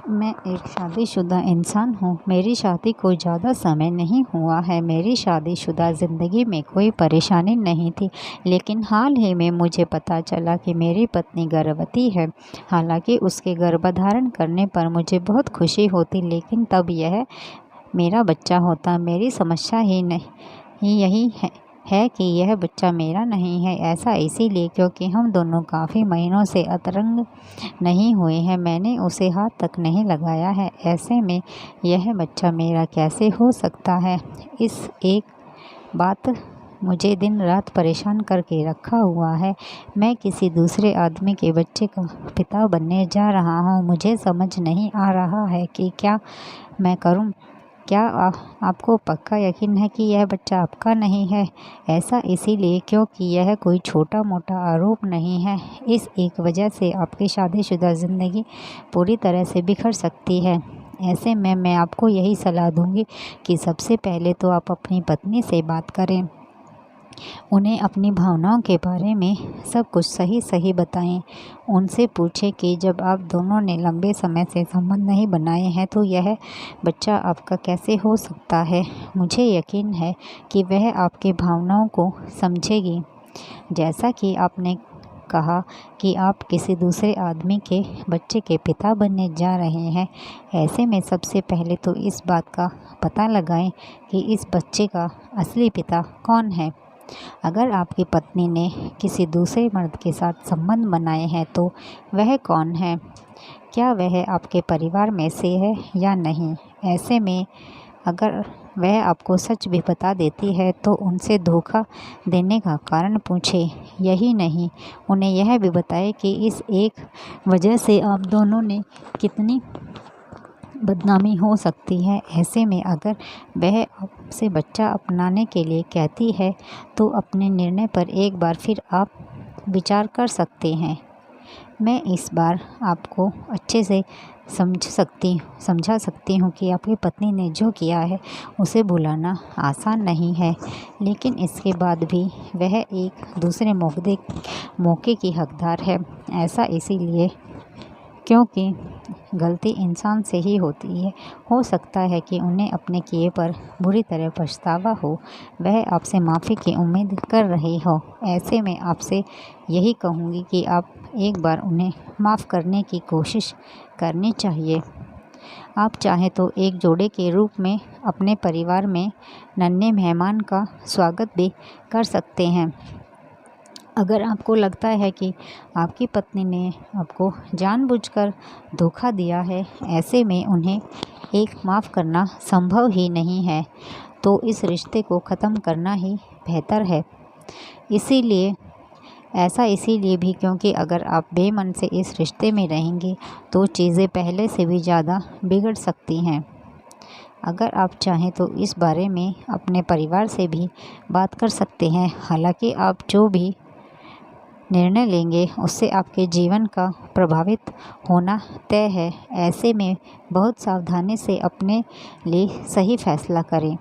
मैं एक शादीशुदा इंसान हूँ। मेरी शादी को ज़्यादा समय नहीं हुआ है। मेरी शादीशुदा ज़िंदगी में कोई परेशानी नहीं थी, लेकिन हाल ही में मुझे पता चला कि मेरी पत्नी गर्भवती है। हालांकि उसके गर्भधारण करने पर मुझे बहुत खुशी होती, लेकिन तब यह मेरा बच्चा होता। मेरी समस्या ही नहीं यही है कि यह बच्चा मेरा नहीं है। ऐसा इसीलिए क्योंकि हम दोनों काफ़ी महीनों से अंतरंग नहीं हुए हैं। मैंने उसे हाथ तक नहीं लगाया है। ऐसे में यह बच्चा मेरा कैसे हो सकता है? इस एक बात मुझे दिन रात परेशान करके रखा हुआ है। मैं किसी दूसरे आदमी के बच्चे का पिता बनने जा रहा हूँ। मुझे समझ नहीं आ रहा है कि क्या मैं करूँ। क्या आपको पक्का यकीन है कि यह बच्चा आपका नहीं है? ऐसा इसीलिए क्योंकि यह कोई छोटा मोटा आरोप नहीं है। इस एक वजह से आपकी शादीशुदा ज़िंदगी पूरी तरह से बिखर सकती है। ऐसे में मैं आपको यही सलाह दूंगी कि सबसे पहले तो आप अपनी पत्नी से बात करें। उन्हें अपनी भावनाओं के बारे में सब कुछ सही सही बताएं। उनसे पूछें कि जब आप दोनों ने लंबे समय से संबंध नहीं बनाए हैं तो यह बच्चा आपका कैसे हो सकता है। मुझे यकीन है कि वह आपकी भावनाओं को समझेगी। जैसा कि आपने कहा कि आप किसी दूसरे आदमी के बच्चे के पिता बनने जा रहे हैं, ऐसे में सबसे पहले तो इस बात का पता लगाएं कि इस बच्चे का असली पिता कौन है। अगर आपकी पत्नी ने किसी दूसरे मर्द के साथ संबंध बनाए हैं तो वह कौन है? क्या वह आपके परिवार में से है या नहीं? ऐसे में अगर वह आपको सच भी बता देती है तो उनसे धोखा देने का कारण पूछें। यही नहीं, उन्हें यह भी बताएं कि इस एक वजह से आप दोनों ने कितनी बदनामी हो सकती है। ऐसे में अगर वह आपसे बच्चा अपनाने के लिए कहती है तो अपने निर्णय पर एक बार फिर आप विचार कर सकते हैं। मैं इस बार आपको अच्छे से समझा सकती हूँ कि आपकी पत्नी ने जो किया है उसे भुलाना आसान नहीं है, लेकिन इसके बाद भी वह एक दूसरे मौके की हकदार है। ऐसा इसीलिए क्योंकि गलती इंसान से ही होती है। हो सकता है कि उन्हें अपने किए पर बुरी तरह पछतावा हो। वह आपसे माफ़ी की उम्मीद कर रही हो। ऐसे में आपसे यही कहूँगी कि आप एक बार उन्हें माफ़ करने की कोशिश करनी चाहिए। आप चाहें तो एक जोड़े के रूप में अपने परिवार में नन्हे मेहमान का स्वागत भी कर सकते हैं। अगर आपको लगता है कि आपकी पत्नी ने आपको जानबूझकर धोखा दिया है, ऐसे में उन्हें एक माफ़ करना संभव ही नहीं है, तो इस रिश्ते को ख़त्म करना ही बेहतर है। इसीलिए भी क्योंकि अगर आप बेमन से इस रिश्ते में रहेंगे तो चीज़ें पहले से भी ज़्यादा बिगड़ सकती हैं। अगर आप चाहें तो इस बारे में अपने परिवार से भी बात कर सकते हैं। हालांकि आप जो भी निर्णय लेंगे उससे आपके जीवन का प्रभावित होना तय है। ऐसे में बहुत सावधानी से अपने लिए सही फैसला करें।